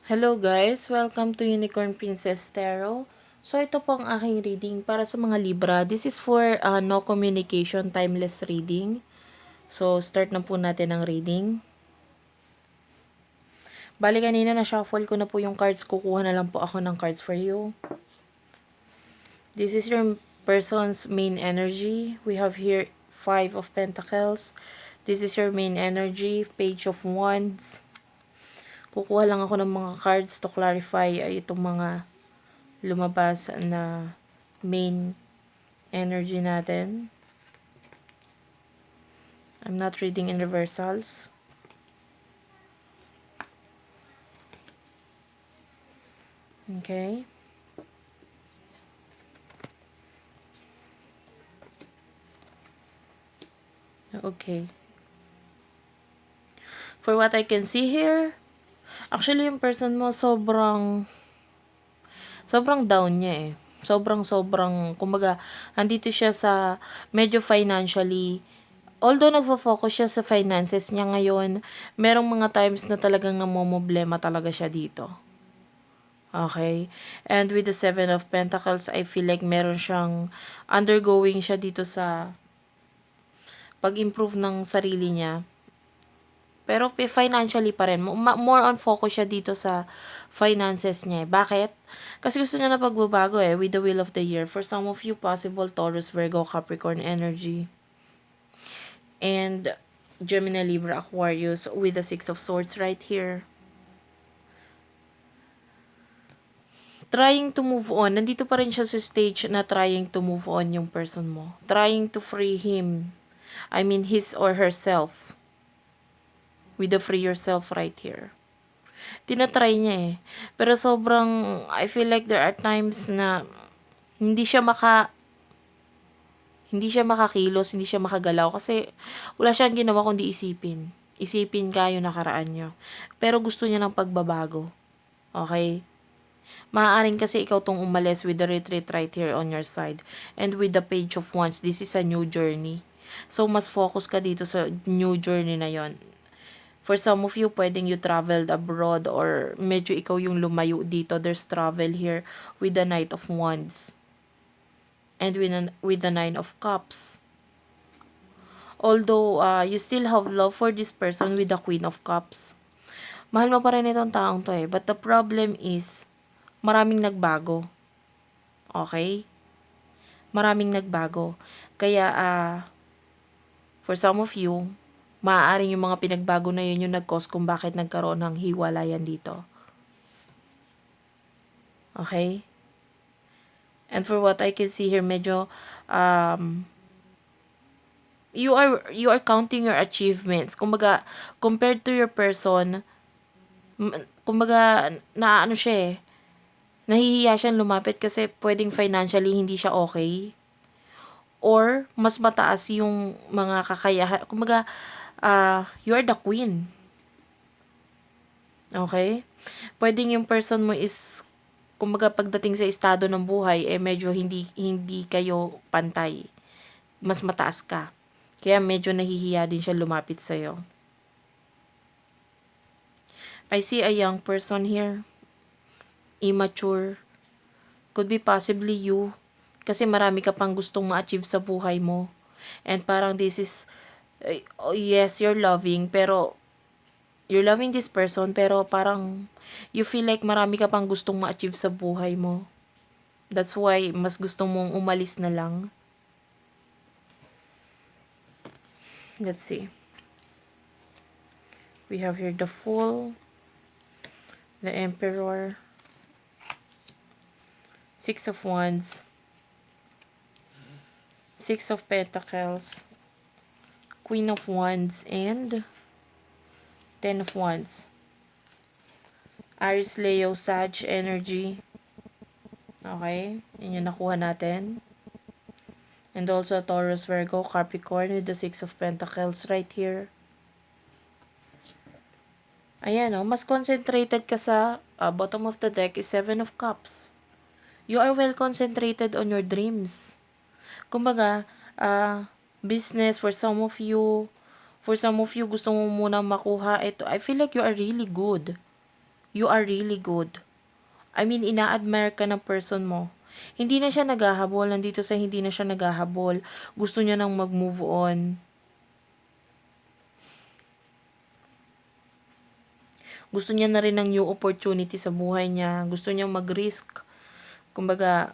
Hello guys! Welcome to Unicorn Princess Tarot. So ito po ang aking reading para sa mga Libra. This is for no communication, timeless reading. So start na po natin ang reading. Bali kanina na-shuffle ko na po yung cards. Kukuha na lang po ako ng cards for you. This is your person's main energy. We have here 5 of Pentacles. This is your main energy. Page of Wands. Kukuha lang ako ng mga cards to clarify itong mga lumabas na main energy natin. I'm not reading in reversals. Okay. Okay. For what I can see here, actually yung person mo sobrang down niya eh. Sobrang, kumbaga, andito siya sa medyo financially, although nagfo-focus siya sa finances niya ngayon, merong mga times na talagang namomoblema talaga siya dito. Okay? And with the 7 of Pentacles, I feel like meron siyang undergoing siya dito sa pag-improve ng sarili niya. Pero financially pa rin. More on focus siya dito sa finances niya. Bakit? Kasi gusto niya na pagbabago with the wheel of the year. For some of you, possible Taurus, Virgo, Capricorn energy. And Gemini, Libra, Aquarius with the 6 of Swords right here. Trying to move on. Nandito pa rin siya sa stage na trying to move on yung person mo. Trying to free him. I mean, his or herself. With the free yourself right here. Tinatry niya eh. Pero sobrang, I feel like there are times na hindi siya makakilos, hindi siya makagalaw kasi wala siyang ginawa kundi isipin. Isipin ka yung nakaraan niyo. Pero gusto niya ng pagbabago. Okay? Maaaring kasi ikaw tong umalis with the retreat right here on your side. And with the Page of Wands, this is a new journey. So, mas focus ka dito sa new journey na yon. For some of you, pwedeng you traveled abroad or medyo ikaw yung lumayo dito. There's travel here with the Knight of Wands. And with the 9 of Cups. Although, you still have love for this person with the Queen of Cups. Mahal mo pa rin itong taong to eh. But the problem is, maraming nagbago. Okay? Maraming nagbago. Kaya, for some of you, maaaring yung mga pinagbago na yun yung nag-cause kung bakit nagkaroon ng hiwalayan dito. Okay? And for what I can see here, medyo, you are counting your achievements. Kumbaga, compared to your person, kumbaga, naano siya eh, nahihiya siyang lumapit kasi pwedeng financially hindi siya okay. Or, mas mataas yung mga kakayahan. Kumbaga, you are the queen. Okay? Pwedeng yung person mo is, kumbaga pagdating sa estado ng buhay, medyo hindi kayo pantay. Mas mataas ka. Kaya medyo nahihiya din siya lumapit sa'yo. I see a young person here. Immature. Could be possibly you. Kasi marami ka pang gustong ma-achieve sa buhay mo. And parang this is, yes, you're loving this person, pero parang you feel like marami ka pang gustong ma-achieve sa buhay mo. That's why mas gusto mong umalis na lang. Let's see. We have here the Fool, the Emperor, 6 of Wands, 6 of Pentacles, Queen of Wands, and 10 of Wands. Aries, Leo, Sag energy. Okay, yun yung nakuha natin. And also Taurus, Virgo, Capricorn with the 6 of Pentacles right here. Ayan mas concentrated ka sa bottom of the deck is 7 of Cups. You are well concentrated on your dreams. Kumbaga, business for some of you gusto mo muna makuha ito. I feel like you are really good. You are really good. I mean, ina-admire ka ng person mo. Hindi na siya naghahabol. Nandito sa hindi na siya naghahabol. Gusto niya nang mag-move on. Gusto niya na rin ng new opportunity sa buhay niya. Gusto niya mag-risk. Kumbaga,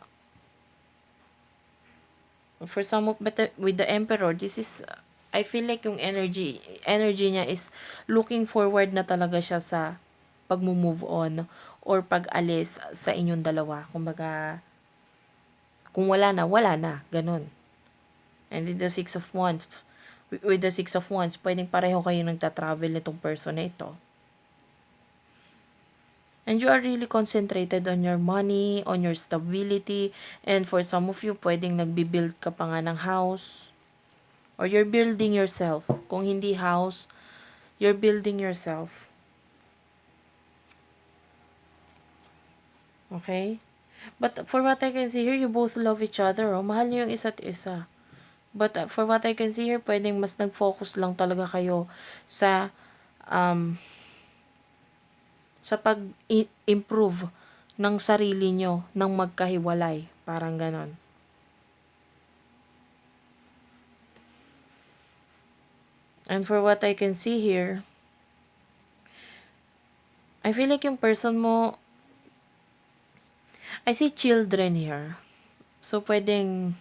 for some of, but with the Emperor, this is, I feel like yung energy niya is looking forward na talaga siya sa pag-move on or pag-alis sa inyong dalawa. Kumbaga, kung wala na, ganun. And with the Six of Wands, pwedeng pareho kayo nagta-travel nitong person na ito. And you are really concentrated on your money, on your stability, and for some of you, pwedeng nagbi-build ka pa nga ng house, or you're building yourself. Kung hindi house, you're building yourself. Okay? But for what I can see here, you both love each other. Oh. Mahal niyo yung isa't isa. But for what I can see here, pwedeng mas nag-focus lang talaga kayo sa sa pag-improve ng sarili nyo ng magkahiwalay. Parang ganon. And for what I can see here, I feel like yung person mo, I see children here. So, pwedeng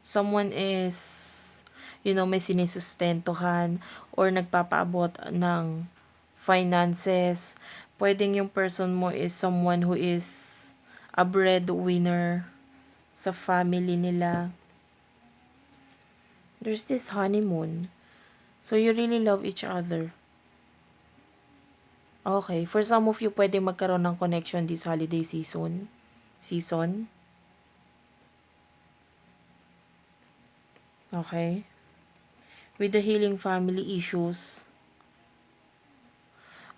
someone is, may sinisustentuhan or nagpapaabot ng finances. Pwedeng yung person mo is someone who is a breadwinner sa family nila. There's this honeymoon. So, you really love each other. Okay. For some of you, pwedeng magkaroon ng connection this holiday season. Okay. With the healing family issues,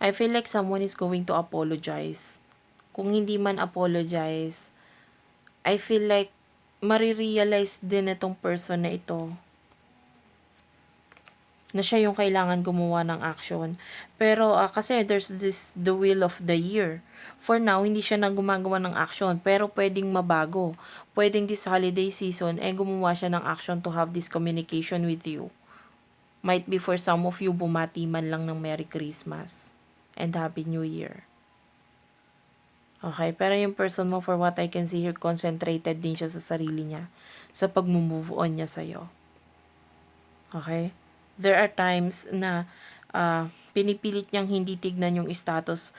I feel like someone is going to apologize. Kung hindi man apologize, I feel like marirealize din itong person na ito na siya yung kailangan gumawa ng action. Pero kasi there's the wheel of the year. For now, hindi siya na gumagawa ng action, pero pwedeng mabago. Pwedeng this holiday season, gumawa siya ng action to have this communication with you. Might be for some of you, bumati man lang ng Merry Christmas and Happy New Year. Okay, pero yung person mo, for what I can see here, concentrated din siya sa sarili niya, sa pag-move on niya sa'yo. Okay? There are times na pinipilit niyang hindi tignan yung status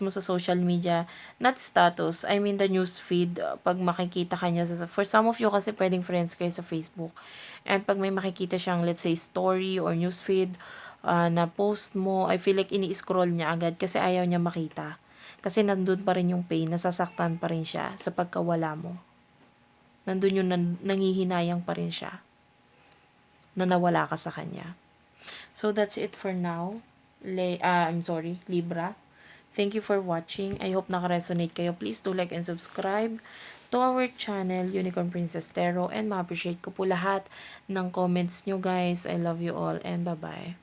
mo sa social media. Not status, I mean the news feed. Pag makikita ka niya, for some of you kasi pwedeng friends kayo sa Facebook. And pag may makikita siyang, let's say, story or news feed na post mo, I feel like ini-scroll niya agad kasi ayaw niya makita. Kasi nandun pa rin yung pain, nasasaktan pa rin siya sa pagkawala mo. Nandun yung nangihinayang pa rin siya na nawala ka sa kanya. So that's it for now. Libra. Thank you for watching. I hope naka-resonate kayo. Please do like and subscribe to our channel, Unicorn Princess Tarot. And ma-appreciate ko po lahat ng comments nyo, guys. I love you all and bye-bye.